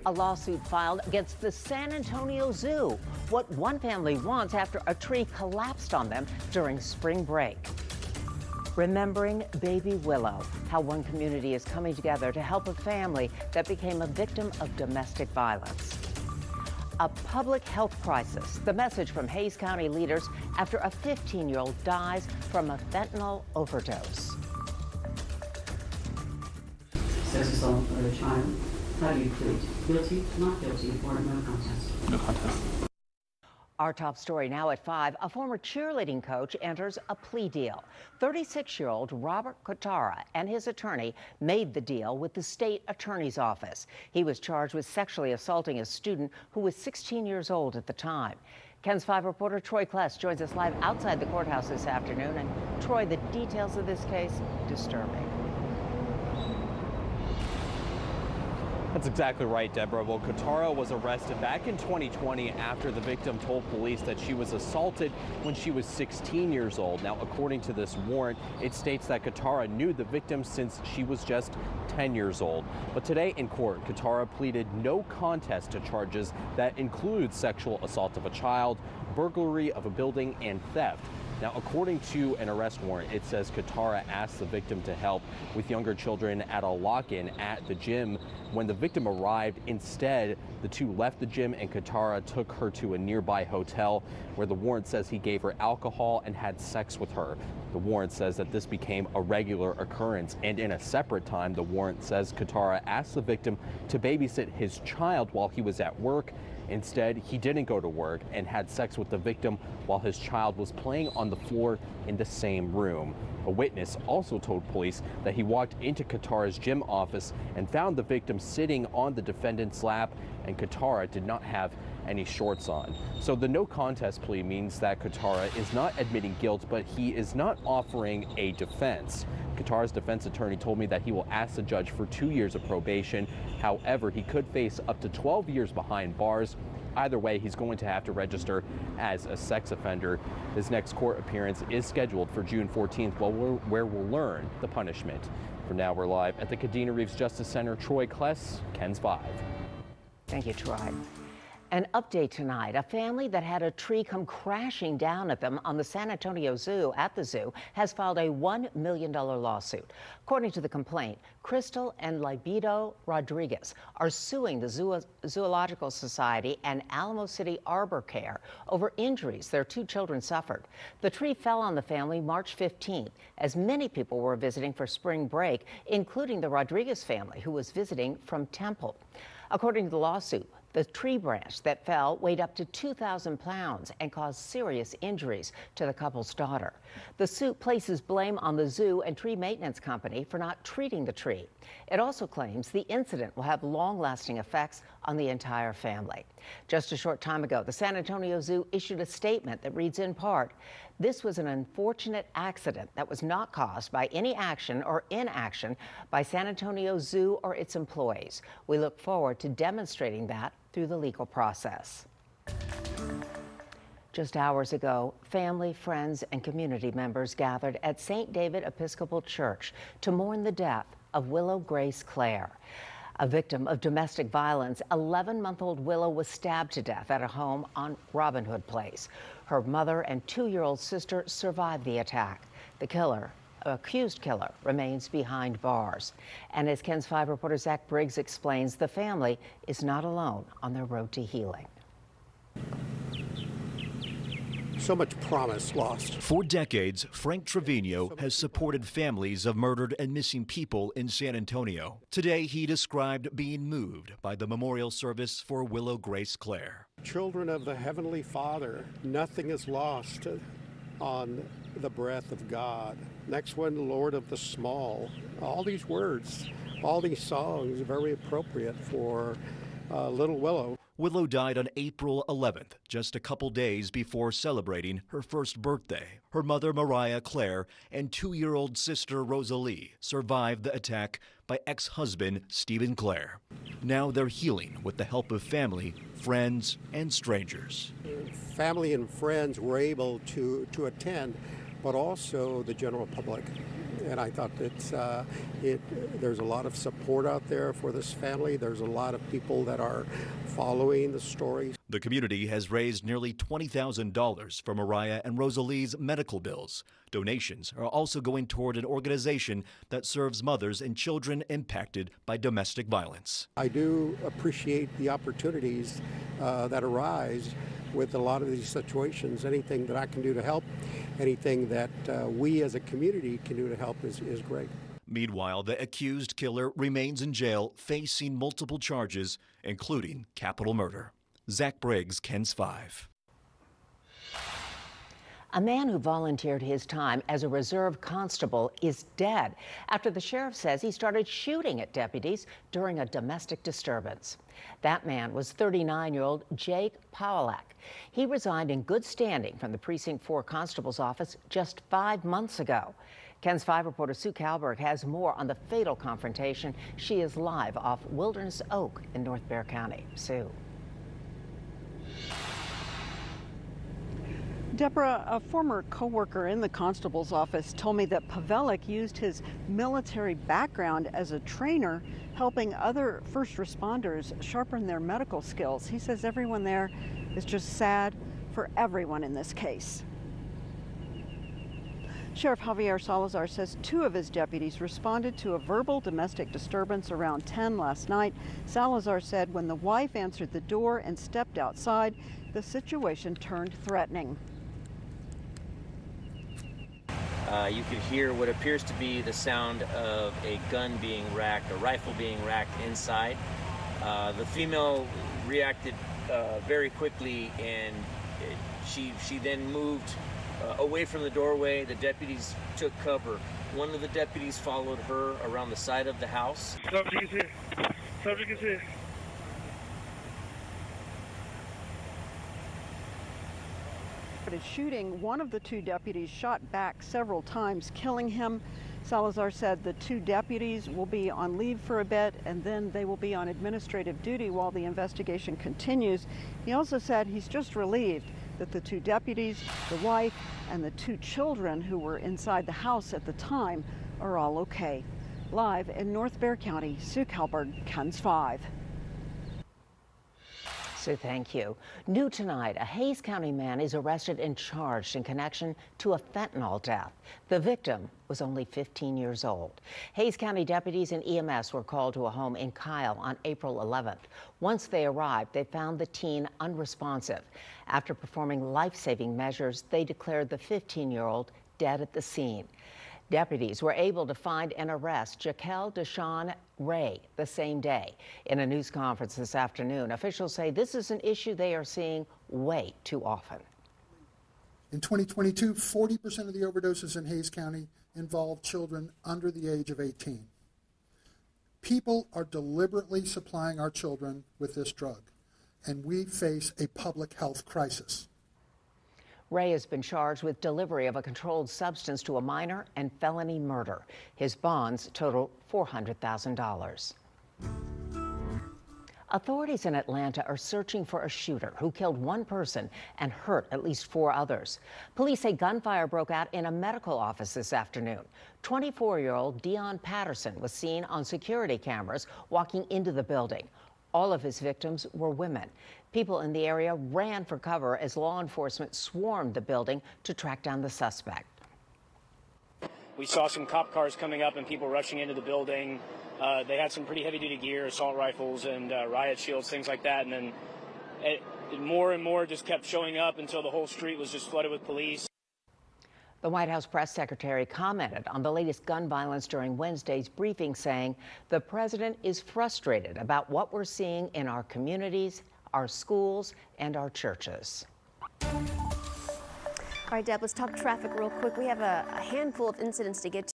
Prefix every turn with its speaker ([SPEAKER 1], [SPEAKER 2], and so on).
[SPEAKER 1] a lawsuit filed against the San Antonio Zoo. What one family wants after a tree collapsed on them during spring break. Remembering baby Willow, how one community is coming together to help a family that became a victim of domestic violence. A public health crisis, the message from Hays County leaders after a 15-year-old dies from a fentanyl overdose.
[SPEAKER 2] Sexual assault of a child. How do you plead? Guilty, not guilty, or no contest?
[SPEAKER 3] No contest.
[SPEAKER 1] Our top story now at 5. A former cheerleading coach enters a plea deal. 36-year-old Robert Katara and his attorney made the deal with the state attorney's office. He was charged with sexually assaulting a student who was 16 years old at the time. KENS 5 reporter Troy Kless joins us live outside the courthouse this afternoon. And Troy, the details of this case, disturbing.
[SPEAKER 3] That's exactly right, Deborah. Well, Katara was arrested back in 2020 after the victim told police that she was assaulted when she was 16 years old. Now, according to this warrant, it states that Katara knew the victim since she was just 10 years old. But today in court, Katara pleaded no contest to charges that include sexual assault of a child, burglary of a building, and theft. Now, according to an arrest warrant, it says Katara asked the victim to help with younger children at a lock-in at the gym. When the victim arrived, instead, the two left the gym and Katara took her to a nearby hotel where the warrant says he gave her alcohol and had sex with her. The warrant says that this became a regular occurrence, and in a separate time, the warrant says Katara asked the victim to babysit his child while he was at work. Instead, he didn't go to work and had sex with the victim while his child was playing on the floor in the same room. A witness also told police that he walked into Katara's gym office and found the victim sitting on the defendant's lap, and Katara did not have any shorts on. So the no contest plea means that Katara is not admitting guilt, but he is not offering a defense. Katara's defense attorney told me that he will ask the judge for 2 years of probation. However, he could face up to 12 years behind bars. Either way, he's going to have to register as a sex offender. His next court appearance is scheduled for June 14th, where we'll learn the punishment. For now, we're live at the Kadena Reeves Justice Center. Troy Kless, KENS 5.
[SPEAKER 1] Thank you, Troy. An update tonight. A family that had a tree come crashing down at them on the San Antonio Zoo has filed a $1 million lawsuit. According to the complaint, Crystal and Libido Rodriguez are suing the Zoological Society and Alamo City Arbor Care over injuries their two children suffered. The tree fell on the family March 15th, as many people were visiting for spring break, including the Rodriguez family, who was visiting from Temple. According to the lawsuit, the tree branch that fell weighed up to 2,000 pounds and caused serious injuries to the couple's daughter. The suit places blame on the zoo and tree maintenance company for not treating the tree. It also claims the incident will have long-lasting effects on the entire family. Just a short time ago, the San Antonio Zoo issued a statement that reads in part, "This was an unfortunate accident that was not caused by any action or inaction by San Antonio Zoo or its employees. We look forward to demonstrating that through the legal process." Just hours ago, family, friends, and community members gathered at St. David Episcopal Church to mourn the death of Willow Grace Clare. A victim of domestic violence, 11-month-old Willow was stabbed to death at a home on Robin Hood Place. Her mother and 2-year-old sister survived the attack. The accused killer remains behind bars. And as KENS 5 reporter Zach Briggs explains, the family is not alone on their road to healing.
[SPEAKER 4] So much promise lost.
[SPEAKER 5] For decades, Frank Trevino has supported families of murdered and missing people in San Antonio. Today, he described being moved by the memorial service for Willow Grace Clare.
[SPEAKER 4] Children of the Heavenly Father, nothing is lost on the breath of God. Next one, Lord of the Small. All these words, all these songs are very appropriate for little Willow.
[SPEAKER 5] Willow died on April 11th, just a couple days before celebrating her first birthday. Her mother, Mariah Clare, and 2-year-old sister, Rosalie, survived the attack by ex-husband Stephen Clare. Now they're healing with the help of family, friends, and strangers.
[SPEAKER 4] Family and friends were able to attend, but also the general public. And I thought there's a lot of support out there for this family. There's a lot of people that are following the story.
[SPEAKER 5] The community has raised nearly $20,000 for Mariah and Rosalie's medical bills. Donations are also going toward an organization that serves mothers and children impacted by domestic violence.
[SPEAKER 4] I do appreciate the opportunities that arise with a lot of these situations. Anything that I can do to help, anything that we as a community can do to help is great.
[SPEAKER 5] Meanwhile, the accused killer remains in jail, facing multiple charges, including capital murder. Zach Briggs, KENS 5.
[SPEAKER 1] A man who volunteered his time as a reserve constable is dead after the sheriff says he started shooting at deputies during a domestic disturbance. That man was 39-year-old Jake Pawlak. He resigned in good standing from the Precinct 4 Constable's office just 5 months ago. KENS 5 reporter Sue Kalberg has more on the fatal confrontation. She is live off Wilderness Oak in North Bexar County. Sue.
[SPEAKER 6] Deborah, a former co-worker in the constable's office told me that Pawlak used his military background as a trainer, helping other first responders sharpen their medical skills. He says everyone there is just sad for everyone in this case. Sheriff Javier Salazar says 2 of his deputies responded to a verbal domestic disturbance around 10 last night. Salazar said when the wife answered the door and stepped outside, the situation turned threatening.
[SPEAKER 7] You could hear what appears to be the sound of a gun being racked, a rifle being racked inside. The female reacted very quickly, and she then moved away from the doorway. The deputies took cover. One of the deputies followed her around the side of the house.
[SPEAKER 8] Subject is here. Subject is here.
[SPEAKER 6] Shooting, one of the 2 deputies shot back several times, killing him. Salazar said the 2 deputies will be on leave for a bit, and then they will be on administrative duty while the investigation continues. He also said he's just relieved that the 2 deputies, the wife, and the 2 children who were inside the house at the time are all okay. Live in North Bexar County, Sue Kalberg, KENS 5.
[SPEAKER 1] Sue, thank you. New tonight, a Hays County man is arrested and charged in connection to a fentanyl death. The victim was only 15 years old. Hays County deputies and EMS were called to a home in Kyle on April 11th. Once they arrived, they found the teen unresponsive. After performing life-saving measures, they declared the 15-year-old dead at the scene. Deputies were able to find and arrest Jaquel Deshawn Ray the same day. In a news conference this afternoon, officials say this is an issue they are seeing way too often.
[SPEAKER 9] In 2022, 40% of the overdoses in Hays County involved children under the age of 18. People are deliberately supplying our children with this drug, and we face a public health crisis.
[SPEAKER 1] Ray has been charged with delivery of a controlled substance to a minor and felony murder. His bonds total $400,000. Authorities in Atlanta are searching for a shooter who killed 1 person and hurt at least 4 others. Police say gunfire broke out in a medical office this afternoon. 24-year-old Dion Patterson was seen on security cameras walking into the building. All of his victims were women. People in the area ran for cover as law enforcement swarmed the building to track down the suspect.
[SPEAKER 10] We saw some cop cars coming up and people rushing into the building. They had some pretty heavy-duty gear, assault rifles and riot shields, things like that. And then more and more just kept showing up until the whole street was just flooded with police.
[SPEAKER 1] The White House press secretary commented on the latest gun violence during Wednesday's briefing, saying the president is frustrated about what we're seeing in our communities, our schools, and our churches.
[SPEAKER 11] All right, Deb, let's talk traffic real quick. We have a handful of incidents to get